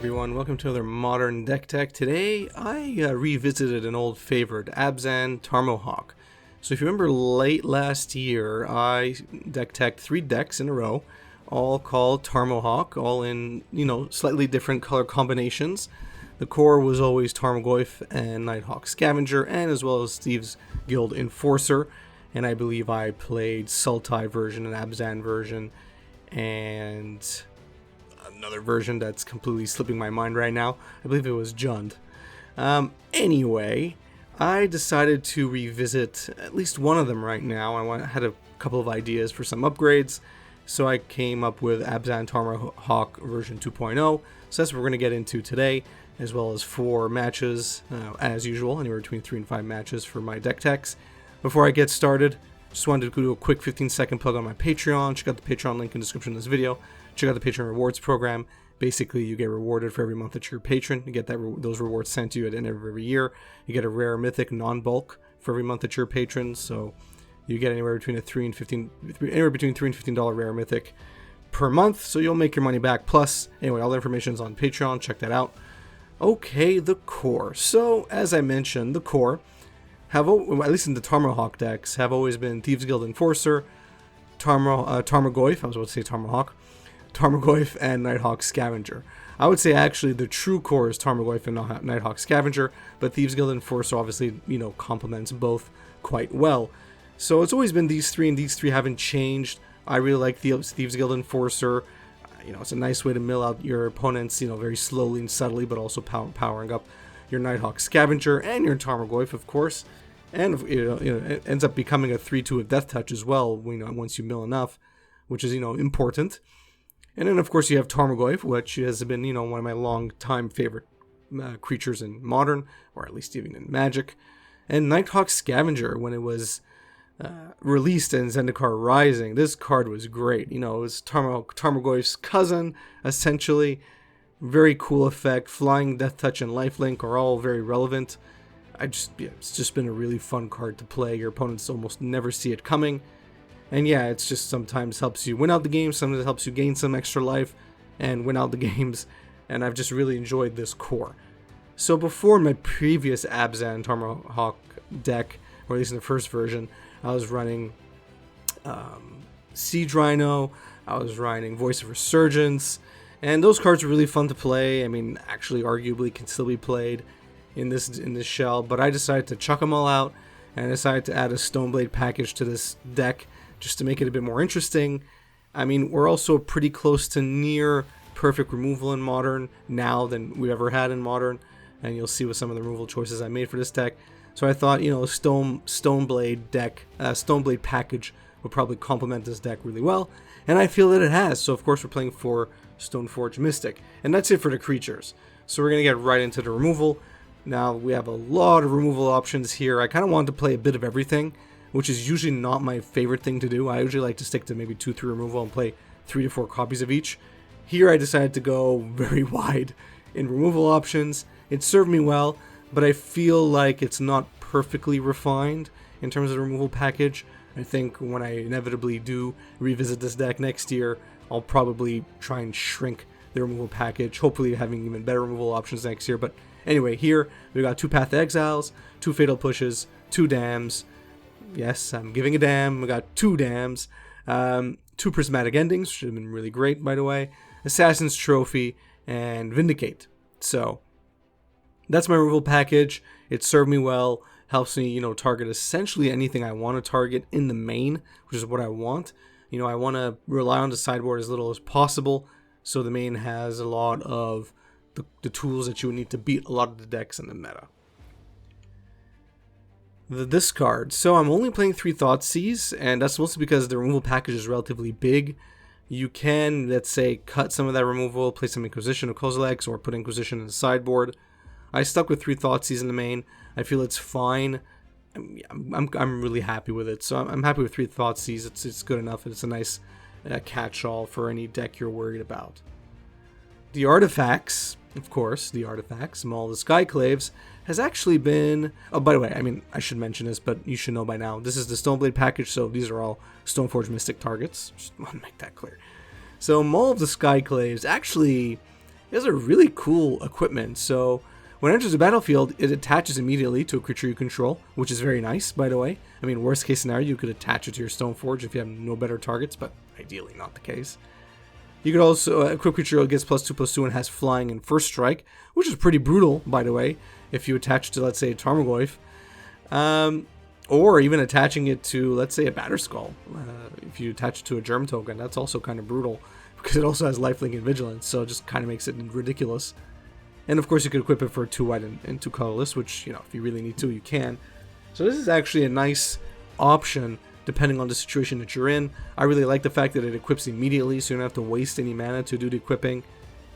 everyone, welcome to another Modern Deck Tech. Today I revisited an old favorite, Abzan Tarmohawk. So if you remember late last year, I deck teched 3 decks in a row, all called Tarmohawk, all in, slightly different color combinations. The core was always Tarmogoyf and Nighthawk Scavenger, and as well as Thieves Guild Enforcer. And I believe I played Sultai version, an Abzan version, and another version that's completely slipping my mind right now. I believe it was Jund. Anyway, I decided to revisit at least one of them right now. I had a couple of ideas for some upgrades, so I came up with Abzan Tarmohawk version 2.0. So that's what we're going to get into today, as well as 4 matches, as usual, anywhere between 3 and 5 matches for my deck techs. Before I get started, just wanted to do a quick 15-second plug on my Patreon. Check out the Patreon link in the description of this video. Check out the Patreon rewards program. Basically, you get rewarded for every month that you're a patron. You get those rewards sent to you at the end of every year. You get a rare mythic non-bulk for every month that you're a patron. So you get anywhere between $3 and $15 rare mythic per month. So you'll make your money back. Plus, anyway, all the information is on Patreon. Check that out. Okay, the core. So as I mentioned, the core have, at least in the Tarmohawk decks, have always been Thieves Guild Enforcer, Tarmogoyf, I was about to say Tarmogoyf, and Nighthawk Scavenger. I would say actually the true core is Tarmogoyf and Nighthawk Scavenger, but Thieves Guild Enforcer obviously, complements both quite well. So it's always been these 3, and these 3 haven't changed. I really like Thieves Guild Enforcer. It's a nice way to mill out your opponents, very slowly and subtly, but also powering up your Nighthawk Scavenger and your Tarmogoyf, of course. And it ends up becoming a 3/2 with Death Touch as well, once you mill enough, which is, important. And then, of course, you have Tarmogoyf, which has been, one of my long-time favorite creatures in Modern, or at least even in Magic. And Nighthawk Scavenger, when it was released in Zendikar Rising, this card was great. It was Tarmogoyf's cousin, essentially. Very cool effect. Flying, Death Touch, and Lifelink are all very relevant. It's just been a really fun card to play. Your opponents almost never see it coming. And yeah, it's just sometimes helps you win out the game, sometimes it helps you gain some extra life and win out the games. And I've just really enjoyed this core. So before my previous Abzan Tarmohawk deck, or at least in the first version, I was running Siege Rhino, I was running Voice of Resurgence, and those cards were really fun to play. I mean, actually arguably can still be played in this shell, but I decided to chuck them all out, and I decided to add a Stoneblade package to this deck just to make it a bit more interesting. I mean, we're also pretty close to near perfect removal in Modern now than we've ever had in Modern, and you'll see with some of the removal choices I made for this deck. So I thought, Stoneblade package would probably complement this deck really well, and I feel that it has. So of course we're playing for Stoneforge Mystic, and that's it for the creatures. So we're gonna get right into the removal. Now we have a lot of removal options here. I kind of wanted to play a bit of everything, which is usually not my favorite thing to do. I usually like to stick to maybe 2-3 removal and play 3 to 4 copies of each. Here I decided to go very wide in removal options. It served me well, but I feel like it's not perfectly refined in terms of the removal package. I think when I inevitably do revisit this deck next year, I'll probably try and shrink the removal package, hopefully having even better removal options next year. But anyway, here we got 2 Path to Exiles, 2 Fatal Pushes, 2 Dams. Yes, I'm giving a dam. We got 2 dams, 2 Prismatic Endings, which have been really great, by the way, Assassin's Trophy, and Vindicate. So that's my removal package. It served me well, helps me, target essentially anything I want to target in the main, which is what I want. I want to rely on the sideboard as little as possible, so the main has a lot of the tools that you would need to beat a lot of the decks in the meta. The discard. So I'm only playing 3 Thoughtseize, and that's mostly because the removal package is relatively big. You can, let's say, cut some of that removal, play some Inquisition or Kozilek's, or put Inquisition in the sideboard. I stuck with 3 Thoughtseize in the main. I feel it's fine. I'm really happy with it. So I'm happy with 3 Thoughtseize. It's good enough. It's a nice catch-all for any deck you're worried about. The artifacts, of course, Maul the Skyclaves, has actually been... Oh, by the way, I mean, I should mention this, but you should know by now. This is the Stoneblade package, so these are all Stoneforge Mystic targets. Just want to make that clear. So Maul of the Skyclaves actually it has a really cool equipment. So when it enters the battlefield, it attaches immediately to a creature you control, which is very nice, by the way. I mean, worst case scenario, you could attach it to your Stoneforge if you have no better targets, but ideally not the case. You could also, equip creature gets +2/+2 and has flying and first strike, which is pretty brutal, by the way, if you attach it to, let's say, a Tarmogoyf. Or even attaching it to, let's say, a Batterskull. If you attach it to a Germ token, that's also kind of brutal, because it also has lifelink and vigilance, so it just kind of makes it ridiculous. And of course you could equip it for 2 white and 2 colorless, which, you know, if you really need to, you can. So this is actually a nice option depending on the situation that you're in. I really like the fact that it equips immediately, so you don't have to waste any mana to do the equipping.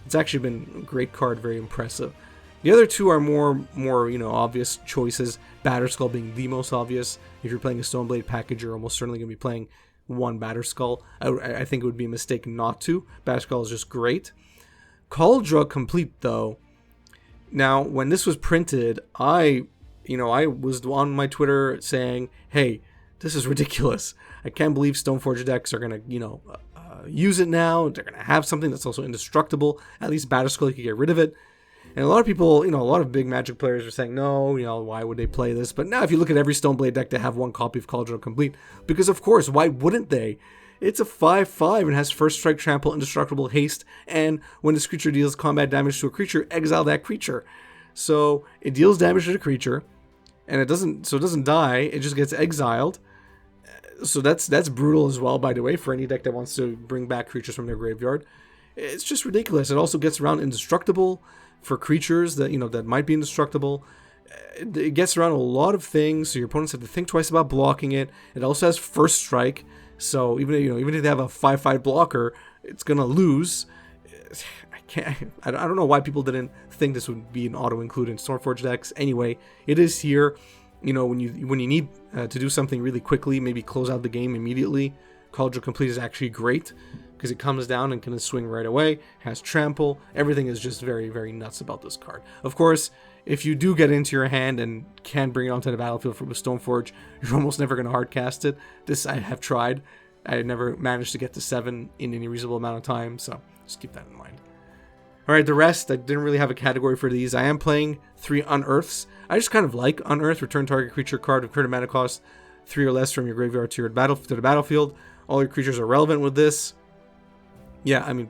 It's actually been a great card, very impressive. The other two are more you know, obvious choices. Batterskull being the most obvious. If you're playing a Stoneblade package, you're almost certainly going to be playing one Batterskull. I think it would be a mistake not to. Batterskull is just great. Cauldron Complete, though. Now, when this was printed, I was on my Twitter saying, hey, this is ridiculous. I can't believe Stoneforge decks are going to, use it now. They're going to have something that's also indestructible. At least Batterskull, you can get rid of it. And a lot of people, a lot of big Magic players are saying, no, why would they play this? But now if you look at every Stoneblade deck, they have one copy of Cauldron Complete. Because, of course, why wouldn't they? It's a 5/5 and has first strike, trample, indestructible, haste, and when this creature deals combat damage to a creature, exile that creature. So it deals damage to the creature, and it doesn't die. It just gets exiled. So that's brutal as well, by the way, for any deck that wants to bring back creatures from their graveyard. It's just ridiculous. It also gets around indestructible for creatures that that might be indestructible. It gets around a lot of things, so your opponents have to think twice about blocking it. It also has first strike. So even if they have a 5/5 blocker, it's gonna lose. I don't know why people didn't think this would be an auto include in Stoneforge decks. Anyway, it is here. When you need to do something really quickly, maybe close out the game immediately. Cauldron Complete is actually great because it comes down and can swing right away. Has trample. Everything is just very, very nuts about this card. Of course, if you do get into your hand and can bring it onto the battlefield with Stoneforge, you're almost never going to hardcast it. This I have tried. I never managed to get to 7 in any reasonable amount of time, so just keep that in mind. Alright, the rest, I didn't really have a category for these. I am playing 3 Unearths. I just kind of like Unearth. Return target creature card of current mana cost 3 or less from your graveyard to the battlefield. All your creatures are relevant with this. Yeah, I mean,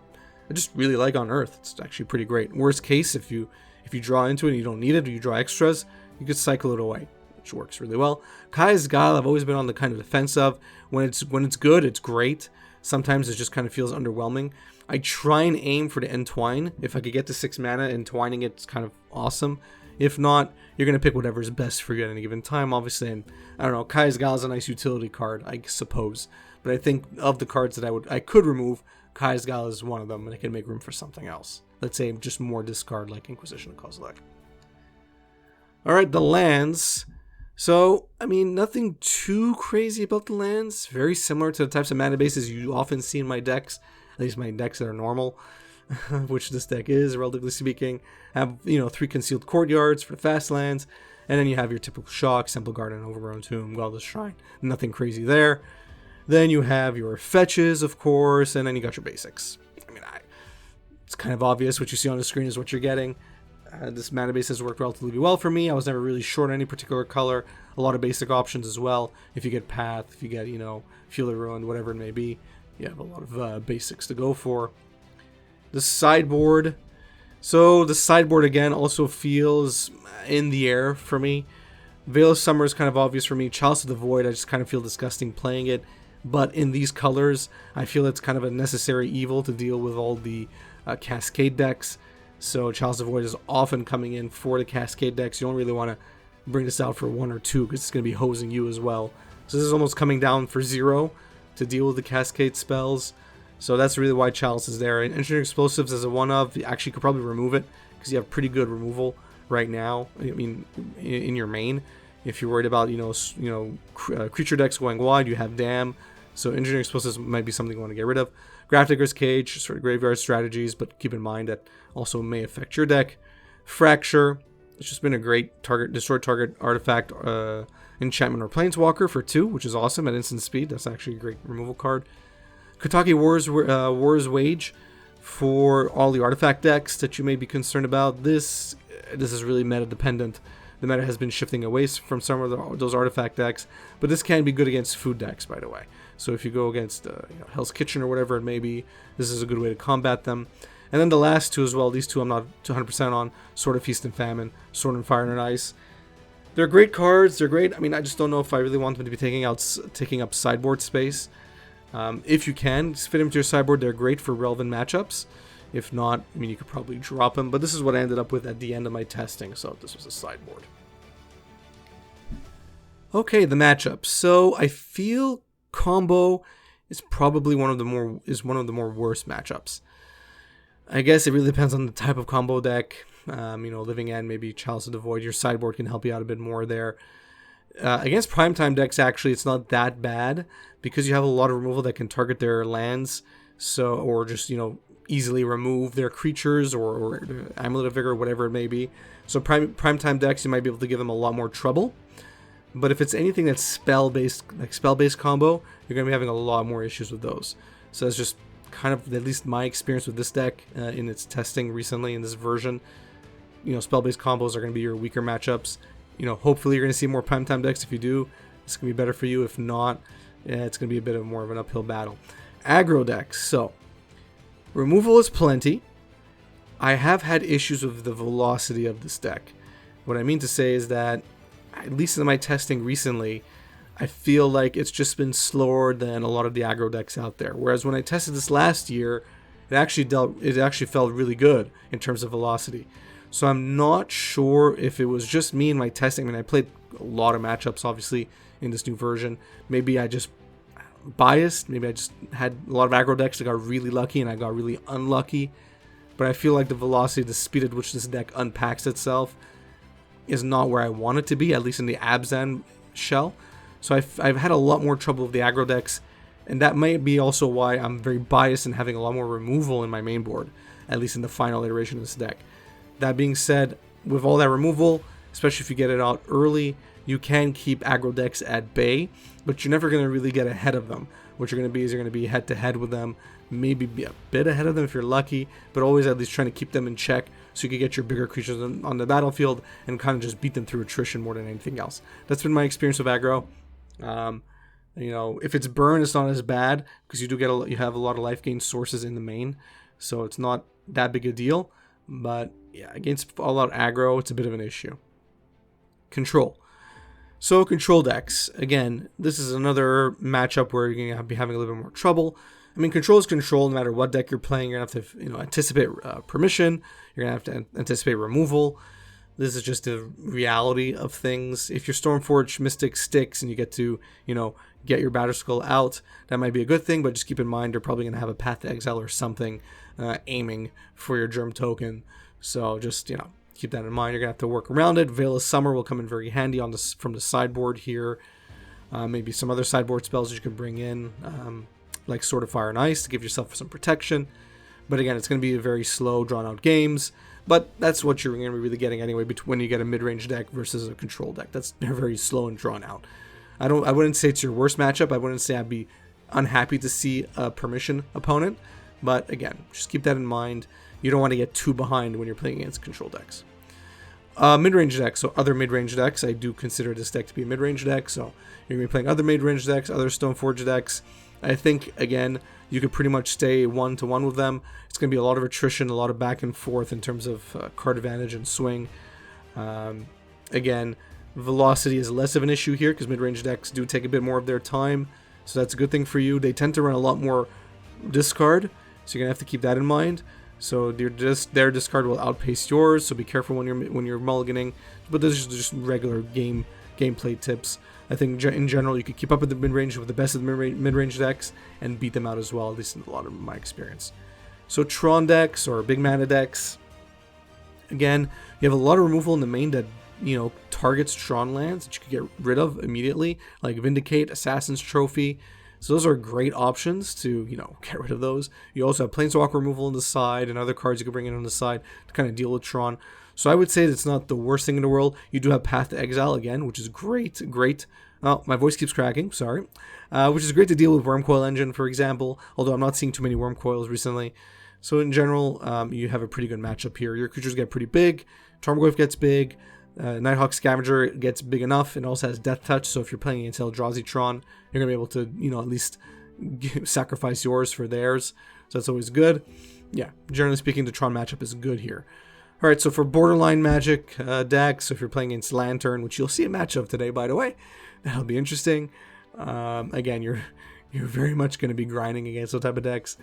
I just really like Unearth. It's actually pretty great. Worst case, if you draw into it and you don't need it, or you draw extras, you could cycle it away, which works really well. Kai's Guile, I've always been on the kind of defense of. When it's good, it's great. Sometimes it just kind of feels underwhelming. I try and aim for the Entwine. If I could get to 6 mana, entwining it's kind of awesome. If not, you're going to pick whatever's best for you at any given time, obviously. And I don't know, Kai's Guile is a nice utility card, I suppose. But I think of the cards that I could remove, Kai's Guile is one of them, and I can make room for something else. Let's say just more discard like Inquisition of Kozilek. Alright, the lands. So, I mean, nothing too crazy about the lands. Very similar to the types of mana bases you often see in my decks. At least my decks that are normal, which this deck is, relatively speaking. Have, 3 Concealed Courtyards for the fast lands. And then you have your typical Shock, Simple Garden, Overgrown Tomb, Godless Shrine. Nothing crazy there. Then you have your fetches, of course, and then you got your basics. I mean, it's kind of obvious what you see on the screen is what you're getting. This mana base has worked relatively well for me. I was never really short on any particular color. A lot of basic options as well. If you get Path, if you get, Feel the Ruin, whatever it may be, you have a lot of basics to go for. The sideboard. So the sideboard, again, also feels in the air for me. Veil of Summer is kind of obvious for me. Chalice of the Void, I just kind of feel disgusting playing it. But in these colors, I feel it's kind of a necessary evil to deal with all the Cascade decks. So Chalice of the Void is often coming in for the Cascade decks. You don't really want to bring this out for 1 or 2 because it's going to be hosing you as well. So this is almost coming down for 0 to deal with the Cascade spells. So that's really why Chalice is there. And Engineering Explosives as a one-of, you actually could probably remove it because you have pretty good removal right now. I mean, in your main. If you're worried about, creature decks going wide, you have Dam. So Engineering Explosives might be something you want to get rid of. Grafdigger's Cage, sort of graveyard strategies, but keep in mind that also may affect your deck. Fracture, it's just been a great destroy target artifact, enchantment or planeswalker for 2, which is awesome at instant speed. That's actually a great removal card. Kataki War's Wage. For all the artifact decks that you may be concerned about, this is really meta dependent. The meta has been shifting away from some of those artifact decks, but this can be good against food decks, by the way. So if you go against Hell's Kitchen or whatever it may be, this is a good way to combat them. And then the last two as well, these two I'm not 200% on, Sword of Feast and Famine, Sword and Fire and Ice. They're great cards, they're great. I mean, I just don't know if I really want them to be taking up sideboard space. If you can, just fit them to your sideboard, they're great for relevant matchups. If not, I mean, you could probably drop them, but this is what I ended up with at the end of my testing, so this was a sideboard. Okay, the matchup. So I feel combo is probably one of the more worst matchups. I guess it really depends on the type of combo deck. Living End, maybe Chalice of the Void. Your sideboard can help you out a bit more there. Against primetime decks, actually, it's not that bad because you have a lot of removal that can target their lands, or just easily remove their creatures or Amulet of Vigor, whatever it may be. So primetime decks, you might be able to give them a lot more trouble. But if it's anything that's spell-based, like spell-based combo, you're going to be having a lot more issues with those. So that's just kind of at least my experience with this deck in its testing recently in this version. Spell-based combos are going to be your weaker matchups. Hopefully you're going to see more primetime decks. If you do, it's going to be better for you. If not, it's going to be a bit more of an uphill battle. Aggro decks. So removal is plenty. I have had issues with the velocity of this deck. What I mean to say is that, at least in my testing recently, I feel like it's just been slower than a lot of the aggro decks out there. Whereas when I tested this last year, it actually felt really good in terms of velocity. So I'm not sure if it was just me in my testing. I mean, I played a lot of matchups, obviously, in this new version. Maybe I just biased. Maybe I just had a lot of aggro decks that got really lucky and I got really unlucky. But I feel like the velocity, the speed at which this deck unpacks itself is not where I want it to be, at least in the Abzan shell. So I've had a lot more trouble with the aggro decks, and that might be also why I'm very biased in having a lot more removal in my main board, at least in the final iteration of this deck. That being said, with all that removal, especially if you get it out early, you can keep aggro decks at bay, but you're never going to really get ahead of them. What you're going to be is you're going to be head-to-head with them, maybe be a bit ahead of them if you're lucky, but always at least trying to keep them in check so you can get your bigger creatures on the battlefield and kind of just beat them through attrition more than anything else. That's been my experience with aggro. If it's burn, it's not as bad because you have a lot of life gain sources in the main, so it's not that big a deal. But yeah, against all-out aggro, it's a bit of an issue. Control. So control decks, again, this is another matchup where you're going to be having a little bit more trouble. I mean, control is control no matter what deck you're playing. You're going to have to anticipate permission. You're going to have to anticipate removal. This is just the reality of things. If your Stormforge Mystic sticks and you get to, get your Batterskull out, that might be a good thing, but just keep in mind you're probably going to have a Path to Exile or something aiming for your Germ token. So just, keep that in mind. You're going to have to work around it. Veil of Summer will come in very handy from the sideboard here. Maybe some other sideboard spells that you can bring in, like Sword of Fire and Ice to give yourself some protection. But again, it's going to be a very slow, drawn-out games. But that's what you're going to be really getting anyway when you get a mid-range deck versus a control deck. They're very slow and drawn out. I wouldn't say it's your worst matchup. I wouldn't say I'd be unhappy to see a permission opponent. But again, just keep that in mind. You don't want to get too behind when you're playing against control decks. Mid-range decks, so other mid-range decks. I do consider this deck to be a mid-range deck, so you're going to be playing other mid-range decks, other Stoneforge decks. I think, again, you could pretty much stay 1-to-1 with them. It's going to be a lot of attrition, a lot of back and forth in terms of card advantage and swing. Again, velocity is less of an issue here because mid-range decks do take a bit more of their time, so that's a good thing for you. They tend to run a lot more discard, so you're going to have to keep that in mind. So their discard will outpace yours, so be careful when you're mulliganing. But those are just regular gameplay tips. I think in general you could keep up with the mid-range with the best of the mid-range decks and beat them out as well, at least in a lot of my experience. So Tron decks or big mana decks, again, you have a lot of removal in the main that targets Tron lands that you could get rid of immediately, like Vindicate, Assassin's Trophy. So those are great options to, get rid of those. You also have Planeswalker removal on the side and other cards you can bring in on the side to kind of deal with Tron. So I would say it's not the worst thing in the world. You do have Path to Exile again, which is great. Oh, my voice keeps cracking, sorry. Which is great to deal with Wormcoil Engine, for example, although I'm not seeing too many Wormcoils recently. So in general, you have a pretty good matchup here. Your creatures get pretty big. Tarmogoyf gets big. Nighthawk Scavenger gets big enough. It also has Death Touch, so if you're playing against Eldrazi Tron, you're going to be able to, at least sacrifice yours for theirs. So that's always good. Yeah, generally speaking, the Tron matchup is good here. All right, so for borderline Magic decks, so if you're playing against Lantern, which you'll see a matchup today, by the way, that'll be interesting. Again, you're very much going to be grinding against those type of decks.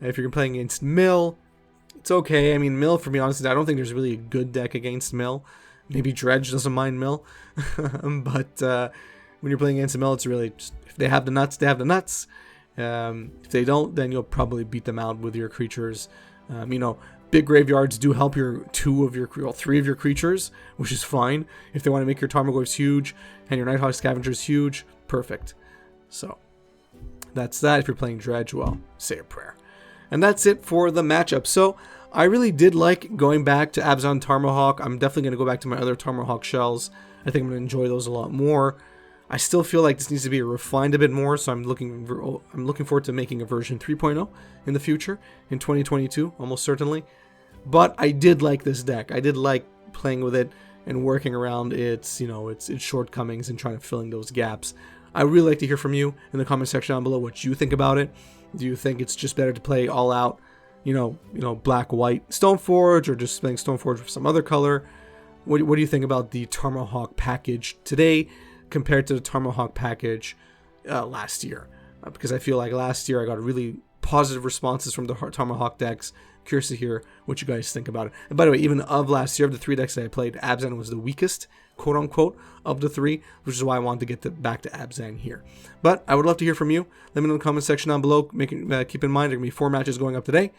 If you're playing against Mill, it's okay. I mean, Mill, for me, honestly, I don't think there's really a good deck against Mill. Maybe Dredge doesn't mind Mill. But when you're playing against Mill, it's really just, if they have the nuts, they have the nuts. If they don't, then you'll probably beat them out with your creatures. Big graveyards do help three of your creatures, which is fine. If they want to make your Tarmogoyfs huge and your Nighthawk Scavengers huge, perfect. So that's that. If you're playing Dredge, well, say a prayer. And that's it for the matchup. So I really did like going back to Abzan Tarmohawk. I'm definitely going to go back to my other Tarmohawk shells. I think I'm going to enjoy those a lot more. I still feel like this needs to be refined a bit more, so I'm looking forward to making a version 3.0 in the future, in 2022, almost certainly. But I did like this deck. I did like playing with it and working around its shortcomings and trying to fill in those gaps. I would really like to hear from you in the comment section down below what you think about it. Do you think it's just better to play all out, black, white Stoneforge, or just playing Stoneforge with some other color? What do you think about the Tarmohawk package today compared to the Tarmohawk package last year? Because I feel like last year I got really positive responses from the Tarmohawk decks. Curious to hear what you guys think about it. And by the way, even of last year, of the 3 decks that I played, Abzan was the weakest, quote unquote, of the 3, which is why I wanted to get back to Abzan here. But I would love to hear from you. Let me know in the comment section down below. Keep in mind, there are going to be 4 matches going up today.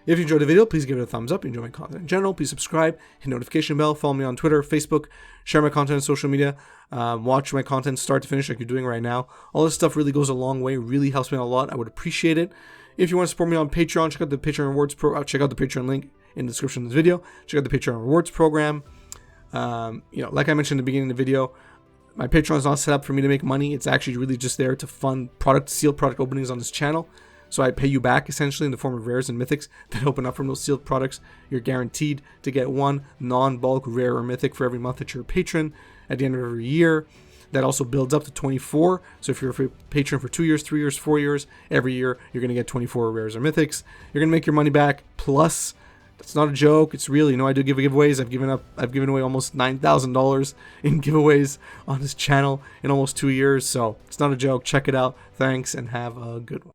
If you enjoyed the video, please give it a thumbs up. If you enjoy my content in general, please subscribe, hit notification bell, follow me on Twitter, Facebook, share my content on social media, watch my content start to finish like you're doing right now. All this stuff really goes a long way, really helps me out a lot. I would appreciate it. If you want to support me on Patreon, check out the Patreon rewards check out the Patreon link in the description of this video. Check out the Patreon rewards program. Like I mentioned in the beginning of the video, my Patreon is not set up for me to make money. It's actually really just there to fund sealed product openings on this channel. So I pay you back essentially in the form of rares and mythics that open up from those sealed products. You're guaranteed to get 1 non-bulk rare or mythic for every month that you're a patron at the end of every year. That also builds up to 24. So if you're a patron for 2 years, 3 years, 4 years, every year you're going to get 24 rares or mythics. You're going to make your money back. Plus, that's not a joke. It's real. I do give giveaways. I've given away almost $9,000 in giveaways on this channel in almost 2 years. So it's not a joke. Check it out. Thanks and have a good one.